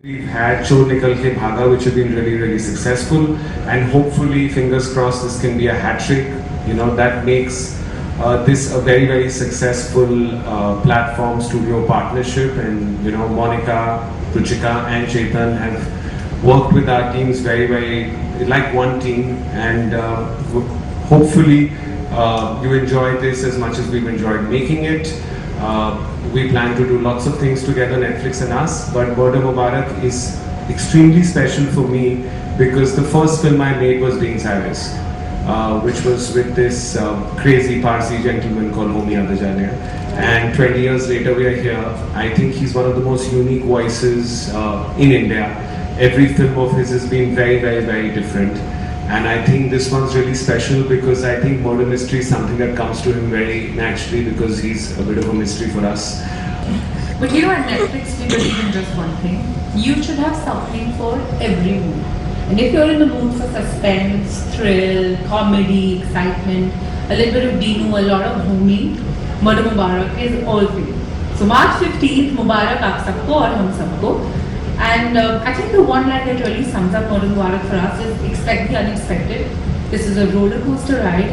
We've had Chor Nikal Ke Bhaga, which have been really successful, and hopefully, fingers crossed, this can be a hat trick. That makes this a very successful platform studio partnership. And Monica, Ruchika, and Chetan have worked with our teams very like one team, and hopefully you enjoy this as much as we've enjoyed making it. We plan to do lots of things together, Netflix and us, but Murder Mubarak is extremely special for me because the first film I made was Being Cyrus, which was with this crazy Parsi gentleman called Homi Adajania. And 20 years later, we are here. I think he's one of the most unique voices in India. Every film of his has been very different. And I think this one's really special because I think murder mystery is something that comes to him very naturally because he's a bit of a mystery for us. But at Netflix we believe in just one thing. You should have something for every mood. And if you're in the mood for suspense, thrill, comedy, excitement, a little bit of Dinu, a lot of Bhumi, Murder Mubarak is all for you. So March 15th, Mubarak aap sabko aur hum sabko. And I think the one line that really sums up Murder Mubarak for us is expect the unexpected. This is a roller coaster ride.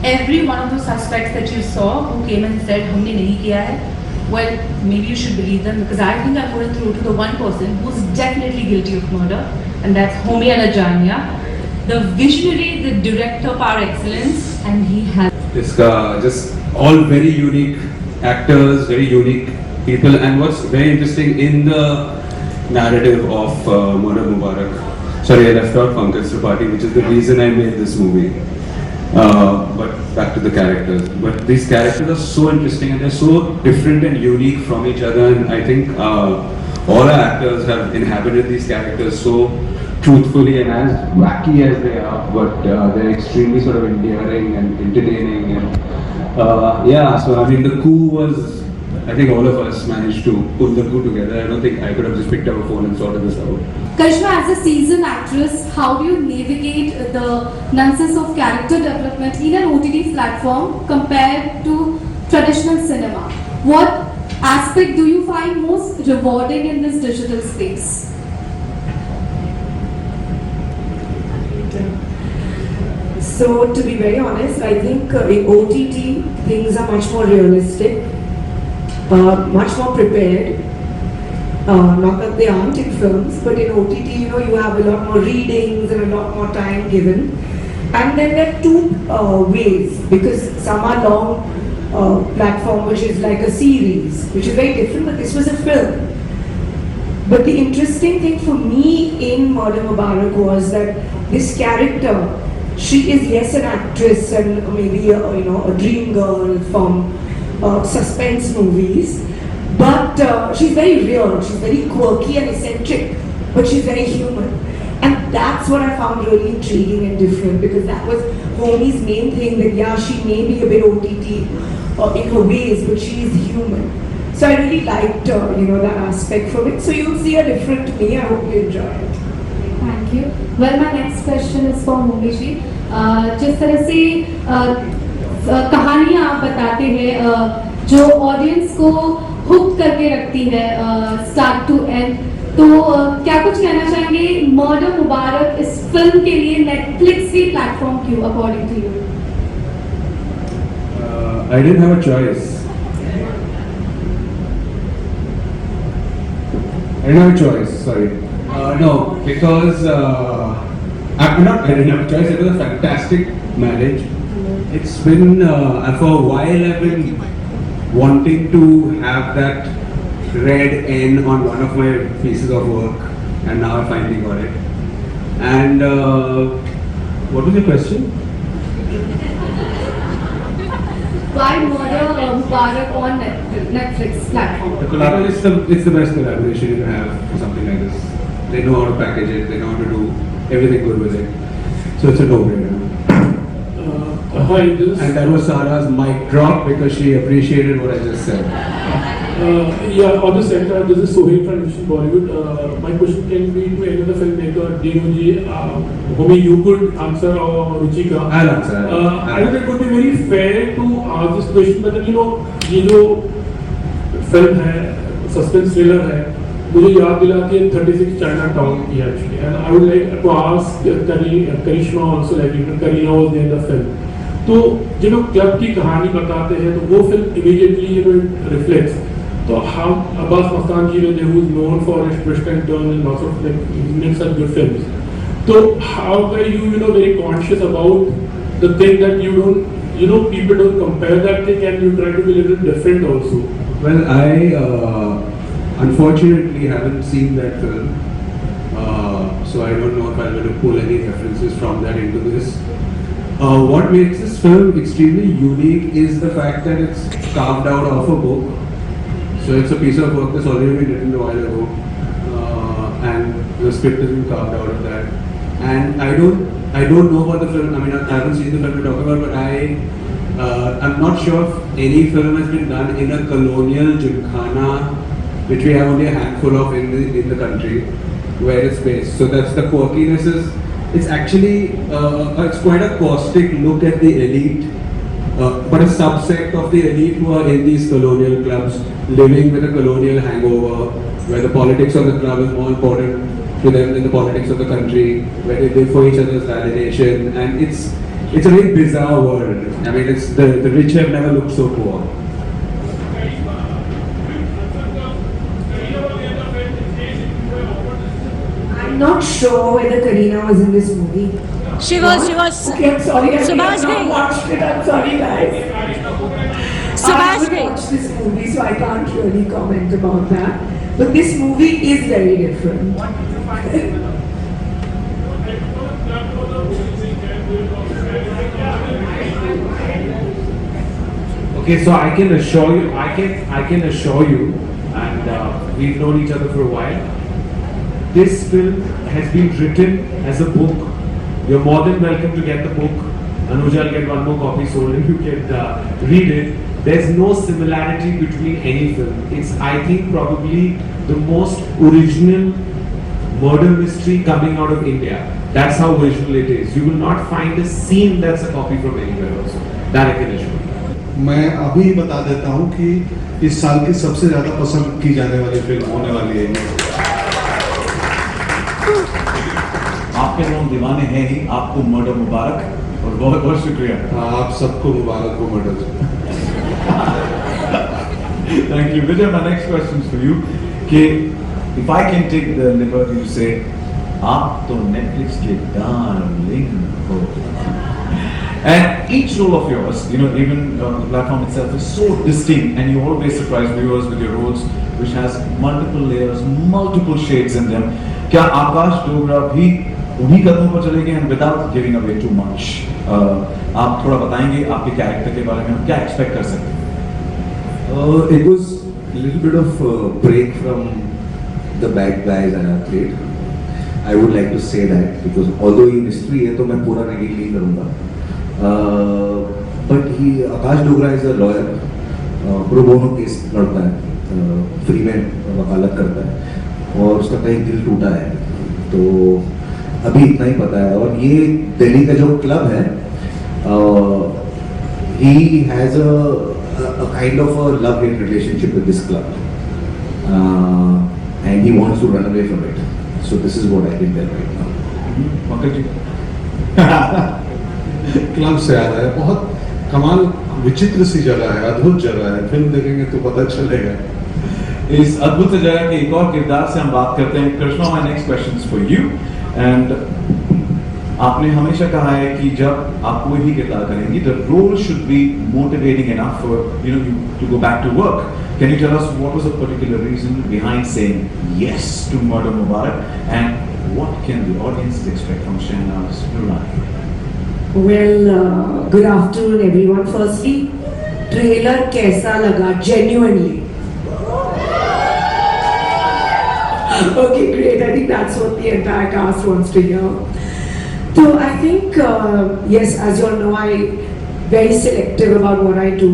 Every one of those suspects that you saw who came and said, humne nahi kiya hai, well, maybe you should believe them because I think I put it through to the one person who's definitely guilty of murder, and that's Homi Adajania, the visionary, the director par excellence, and he has. It's just all very unique actors, very unique people, and what's very interesting in the narrative of Murder Mubarak. Sorry, I left out Pankaj Tripathi, which is the reason I made this movie. But back to the characters. But these characters are so interesting and they're so different and unique from each other. And I think all our actors have inhabited these characters so truthfully and as wacky as they are, but they're extremely sort of endearing and entertaining. And so I mean, the coup was. I think all of us managed to pull the coup together. I don't think I could have just picked up a phone and sorted this out. Karisma, as a seasoned actress, how do you navigate the nuances of character development in an OTT platform compared to traditional cinema? What aspect do you find most rewarding in this digital space? So, to be very honest, I think in OTT things are much more realistic. Much more prepared. Not that they aren't in films, but in OTT, you have a lot more readings and a lot more time given. And then there are two ways, because some are long platform, which is like a series, which is very different, but this was a film. But the interesting thing for me in Murder Mubarak was that this character, she is yes an actress and maybe a dream girl from suspense movies, but she's very real, she's very quirky and eccentric, but she's very human. And that's what I found really intriguing and different, because that was Homi's main thing, that she may be a bit OTT in her ways, but she is human. So I really liked that aspect from it. So you'll see a different me. I hope you enjoy it. Thank you. Well, my next question is for Homi ji. जिस तरह से कहानियाँ आप बताते हैं जो audience को hook करके रखती है स्टार्ट टू एंड, तो क्या कुछ कहना चाहेंगे मर्डर मुबारक इस फिल्म के लिए नेटफ्लिक्स की प्लेटफॉर्म क्यों according to you? I didn't have a choice. I didn't have a choice, sorry. No, because I didn't have a choice. It was a fantastic marriage. It's been, for a while I've been wanting to have that red N on one of my pieces of work, and now I finally got it. And what was your question? Why Murder Mubarak on Netflix platform? The collaboration, it's the best collaboration you can have for something like this. They know how to package it, they know how to do everything good with it. So it's a no-brainer. Hi, And that was Sara's mic drop because she appreciated what I just said. On the center, this is Sohail from Mission Bollywood. My question can be to any other filmmaker, Dinoji, Homi, you could answer, or Ruchika. I'll answer. I don't think it would be very fair to ask this question, but then, ये जो film है, suspense thriller है, मुझे याद दिलाती है 36 China town की actually, and I would like to ask Karishma also, like even Kareena was there in the film. तो जब लोग क्लब की कहानी बताते हैं तो वो फिल्म इमीडिएटली रिफ्लेक्ट्स। तो how Abbas Mastan ji, who is known for his twist and turn and lots of like makes such good films. So how are you very conscious about the thing that you don't, people don't compare that thing and you try to be a little different also? Well, I unfortunately haven't seen that film, so I don't know if I'm going to pull any references from that into this. What makes this film extremely unique is the fact that it's carved out of a book. So it's a piece of work that's already been written a while ago, and the script has been carved out of that. And I don't know about the film. I mean, I haven't seen the film to talk about, but I'm not sure if any film has been done in a colonial gymkhana, which we have only a handful of in the country, where it's based. So that's the quirkiness. It's actually it's quite a caustic look at the elite. But a subsect of the elite who are in these colonial clubs, living with a colonial hangover, where the politics of the club is more important to them than the politics of the country, where they live for each other's validation, and it's a very bizarre world. I mean, it's the rich have never looked so poor. I'm not sure whether Kareena was in this movie. She was. Okay, I'm sorry. I have Subhash not Ghai. watched it. I'm sorry, guys. I Subhash haven't Ghai. watched this movie, so I can't really comment about that. But this movie is very different. Okay, so I can assure you, and we've known each other for a while. This film has been written as a book. You're more than welcome to get the book. Anuja will get one more copy sold and you can read it. There's no similarity between any film. It's, I think, probably the most original murder mystery coming out of India. That's how original it is. You will not find a scene that's a copy from anywhere also. That I can assure you. मैं अभी बता देता हूँ कि इस साल की सबसे ज़्यादा पसंद की जाने वाली फिल्म होने वाली है ये। आपके लोग दीवाने हैं ही, आपको मर्डर मुबारक और बहुत बहुत शुक्रिया। आप सबको मुबारक हो murder. Thank you. Vijay, my next question is for you. कि if I can take the liberty to say, आप तो Netflix के darling हो। And each role of yours, even the platform itself is so distinct, and you always surprise viewers with your roles, which has multiple layers, multiple shades in them. क्या आकाश डोगरा भी उन्हीं कदमों पर चलेंगे, and without giving away too much, आप थोड़ा बताएंगे आपके कैरेक्टर के बारे में, हम क्या एक्सपेक्ट कर सकते हैं? It was a little bit of a break from the bad guys that I've played. I would like to say that because although ये mystery है तो मैं पूरा reveal नहीं करूँगा. But Akash Dogra is a lawyer, pro bono case लड़ता है, free में वकालत करता है और उसका कहीं दिल टूटा है, तो अभी इतना ही पता है. और ये दिल्ली का जो क्लब है, he has a kind of a love-hate relationship with this club, and he wants to run away from it. So this is what I can tell right now. Pankaj ji, club से आ रहा है, बहुत कमाल विचित्र सी जगह है, अद्भुत जगह है, फिल्म देखेंगे तो पता चलेगा. इस अद्भुत जगह के एक और किरदार से हम बात करते हैं. Krishna, my next question is for you. And आपने हमेशा कहा है कि जब आप कोई भी किरदार करेंगी, the role should be motivating enough for you to go back to work. Can you tell us what was the particular reason behind saying yes to Murder Mubarak, and what can the audience expect from Shehnaz Nurani? Well, good afternoon everyone. Firstly, trailer कैसा लगा genuinely? Okay, great. I think that's what the entire cast wants to hear. So I think, yes, as you all know, I'm very selective about what I do.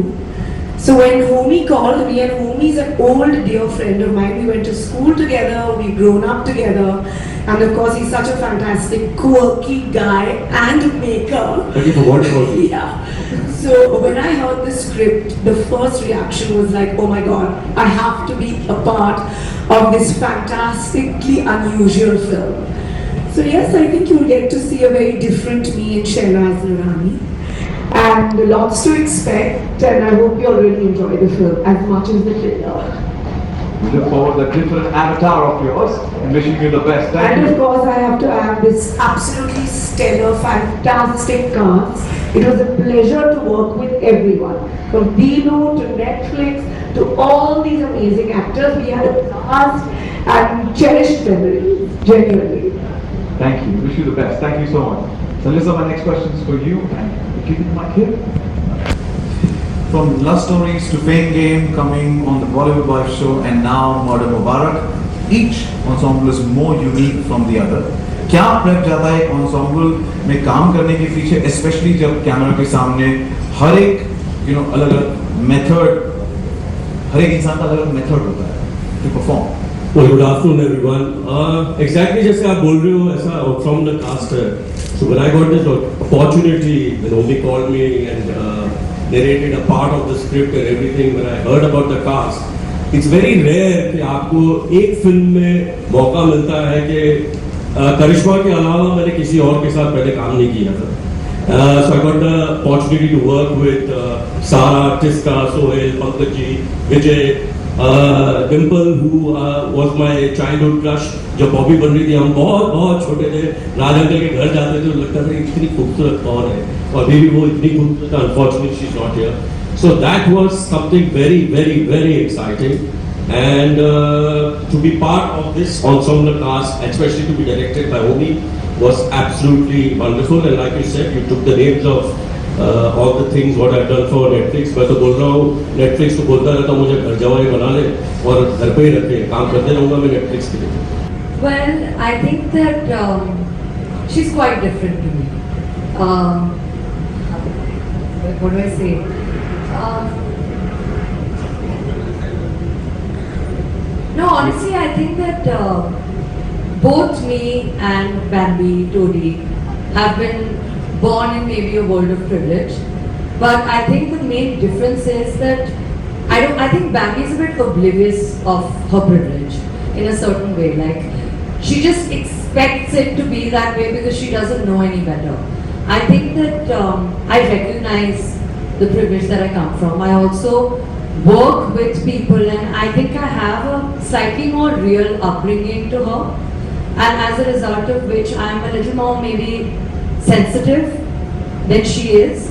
So when Homie called me, and Homie is an old dear friend of mine, we went to school together, we've grown up together, and of course he's such a fantastic, quirky guy and maker. But you forgot about me. Yeah. So when I heard the script, the first reaction was like, oh my god, I have to be a part of this fantastically unusual film. So yes, I think you'll get to see a very different me in Shehnaz Nurani. And lots to expect, and I hope you'll really enjoy the film as much as the trailer. We look forward to the different avatar of yours and wishing you the best. Thank And you. of course, I have to add this absolutely stellar, fantastic cast. It was a pleasure to work with everyone, from Dino to Netflix to all these amazing actors. We had a blast and cherished memories, genuinely. Thank you. Wish you the best. Thank you so much. So, Lisa, my next question is for you, and we'll keep it mic here. From love stories to fame game, coming on the Bollywood Wife show, and now Murder Mubarak, each ensemble is more unique from the other. क्या prep जाता है ensemble में काम करने के पीछे, especially जब camera के सामने हर एक अलग अलग मेथड, हर एक इंसान का अलग अलग मेथड होता है to perform. Well, good afternoon, everyone. Exactly जैसे आप बोल रहे हो ऐसा from the cast है. So when I got this opportunity, when Omi called me and narrated a part of the script and everything, when I heard about the cast, it's very rare कि आपको एक film में मौका मिलता है कि करिश्मा के अलावा मैंने किसी और के साथ पहले काम नहीं किया था. So I got the opportunity to work with Sara, Tiska, Sohail, Pankaj, Vijay, Dimple, who was my childhood crush. जब बॉबी बन रही थी हम बहुत बहुत छोटे थे, राज अंकल के घर जाते थे, लगता था इतनी खूबसूरत कौन है, और अभी भी वो इतनी खूबसूरत है. Unfortunately she's not here. So that was something very very very exciting, and to be part of this ensemble cast, especially to be directed by Omi, was absolutely wonderful. And like you said, you took the names of all the things what I've done for Netflix. मैं तो बोल रहा हूँ Netflix तो बोलता रहता मुझे घर जवाई बना ले और घर पे ही रखे, काम करते रहूँगा मैं Netflix के लिए. Well, I think that she's quite different to me. What do I say? No, honestly, I think that both me and Bambi, Todi, have been born in maybe a world of privilege. But I think the main difference is that I think Bambi is a bit oblivious of her privilege in a certain way. Like, she just expects it to be that way because she doesn't know any better. I think that I recognize the privilege that I come from. I also work with people, and I think I have a slightly more real upbringing to her, and as a result of which I am a little more maybe sensitive than she is.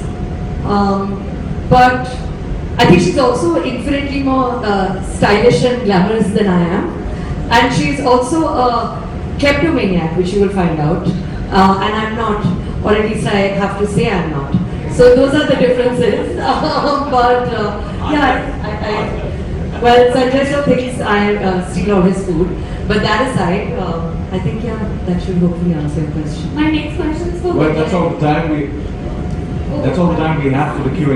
But I think she's also infinitely more stylish and glamorous than I am. And she's also a kleptomaniac, which you will find out. And I'm not, or at least I have to say I'm not. So those are the differences. But well, Sanjay thinks I steal all his food. But that aside, I think that should hopefully answer your question. My next question is for Well, Vijay. that's all the time we have for the Q&A.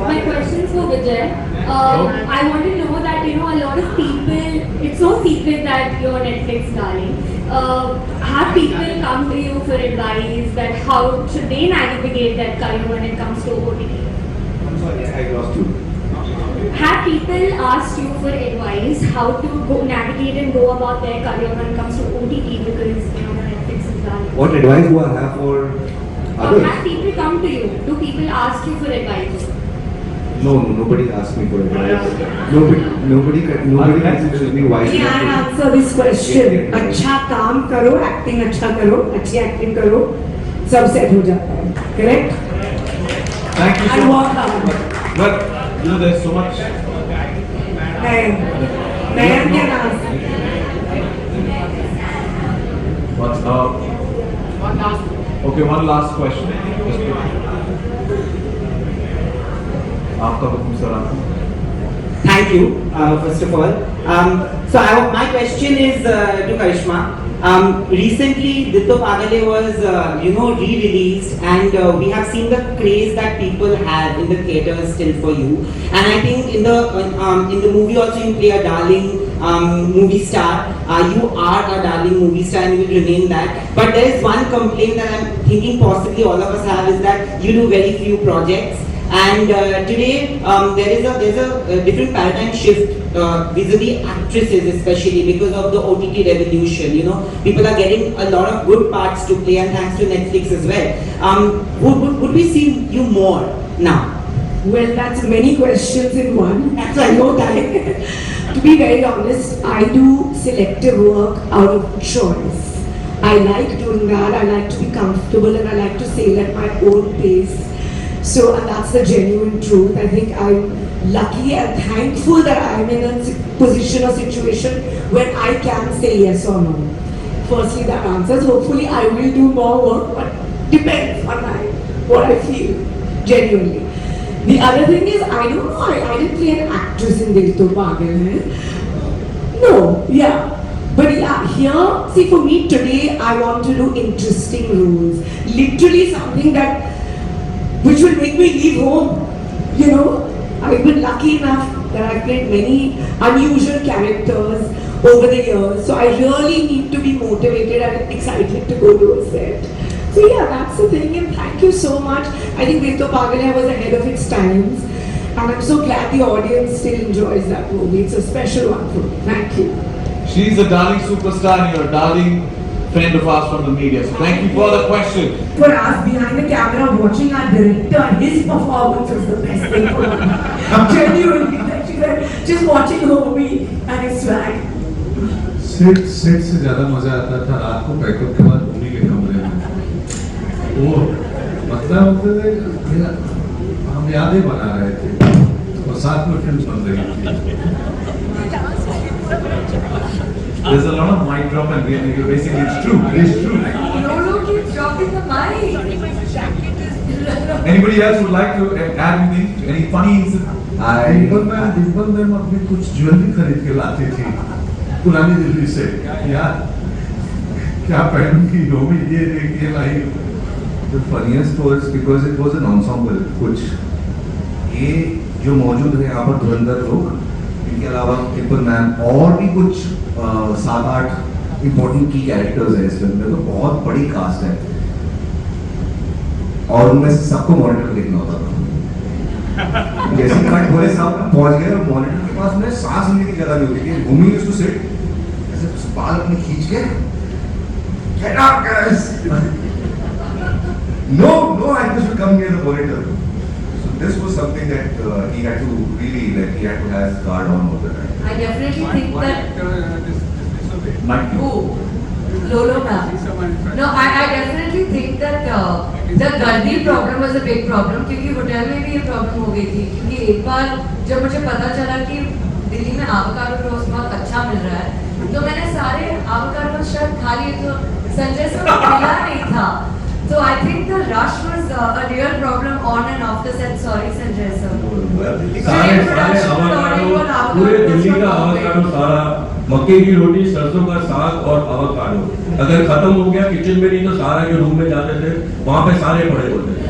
My question is for Vijay. I want to know that a lot of people, it's no secret that you're Netflix darling. Have people come to you for advice that how should they navigate that career when it comes to OTT? I'm sorry, I lost you. Have people asked you for advice how to go navigate and go about their career when it comes to OTT because Netflix is darling? What advice do I have for others? Have people come to you? Do people ask you for advice? No, nobody asked me for advice. Nobody considers me wise Can I enough answer this question? अच्छा काम करो, acting अच्छा करो, अच्छी acting करो, सब set हो जाता है. Correct? Thank you so And much. work hard. But there's so much. Nayan can ask. Okay, one last question. आपका हुक्म सरा. Thank you, first of all. My question is to Karisma. Recently, Ditto Pagale was, re-released, and we have seen the craze that people have in the theaters still for you. And I think in the movie also you play a darling movie star. You are a darling movie star and you will remain that. But there is one complaint that I'm thinking possibly all of us have, is that you do very few projects. And today there's a different paradigm shift vis-a-vis actresses, especially because of the OTT revolution. You know, people are getting a lot of good parts to play, and thanks to Netflix as well. Would we see you more now? Well, that's many questions in one. That's why no time. To be very honest, I do selective work out of choice. I like doing that. I like to be comfortable and I like to sail at my own pace. So, and that's the genuine truth. I think I'm lucky and thankful that I'm in a position or situation where I can say yes or no. Firstly, that answers. Hopefully, I will do more work, but depends on what I feel, genuinely. The other thing is, I don't know, I didn't play an actress in Dil To Pagal Hai. No, yeah. But yeah, here, see, for me today, I want to do interesting roles. Literally something which will make me leave home. You know, I've been lucky enough that I've played many unusual characters over the years. So I really need to be motivated and excited to go to a set. So yeah, that's the thing, and thank you so much. I think Dil To Pagal Hai was ahead of its times, and I'm so glad the audience still enjoys that movie. It's a special one for me. Thank you. She's a darling superstar and you're a darling friend of ours from the media. So thank you for the question. For us behind the camera, watching our director, his performance was the best thing for me. Genuinely, like, just watching the movie and his swag. Set से ज़्यादा मज़ा आता था रात को pack up के बाद उन्हीं के कमरे में वो मतलब हम यादें बना रहे थे और साथ में फिल्म बन रही थी. There's a lot of mic drop and basically it's true. It's true. Lolo keeps dropping the mic. Anybody else would like to add anything? Any funny incident? Dimple ma'am अपनी कुछ ज्वेलरी खरीद के लाती थी पुरानी दिल्ली से. यार क्या पहनूंगी नोमी ये लाई. The funniest was because it was an ensemble. कुछ ये जो मौजूद है यहाँ पर धुरंधर लोग, इनके अलावा ट्रिपल मैम और भी कुछ 7-8 इम्पोर्टेंट की कैरेक्टर्स हैं इस फिल्म में. तो बहुत बड़ी कास्ट है और उनमें से सबको मॉनिटर देखना होता था. जैसे कट हुए सब पहुंच गए और मॉनिटर के पास में सांस लेने की जगह नहीं होती थी. घूमी उसको सिट ऐसे बाल अपने खींच के get up guys. No actors will come near the monitor. So this was something that he had to really, like, he had to have his guard on all the time. I definitely think that. Who? Lolo ma'am. No, I definitely think that the गर्दी problem was a big problem, क्योंकि hotel में भी ये problem हो गई थी. क्योंकि एक बार जब मुझे पता चला कि दिल्ली में avocado toast बहुत अच्छा मिल रहा है, तो मैंने सारे avocado शर्ट खा लिए. तो संजय सर को मिला नहीं था. So I think the rush was a real problem on and off the set. Sorry, Sanjay sir. सारे avocado, पूरे दिल्ली का avocado सारा, मक्के की रोटी, सरसों का साग और avocado. अगर खत्म हो गया किचन में नहीं तो सारा के रूम में जाते थे, वहाँ पे सारे पड़े होते थे.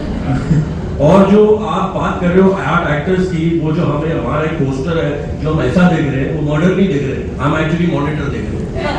और जो आप बात कर रहे हो आर्ट एक्टर्स की, वो जो हमारा एक पोस्टर है जो हम ऐसा देख रहे हैं, वो मॉडर्न नहीं देख रहे, हम एक्चुअली मॉनिटर देख रहे हैं.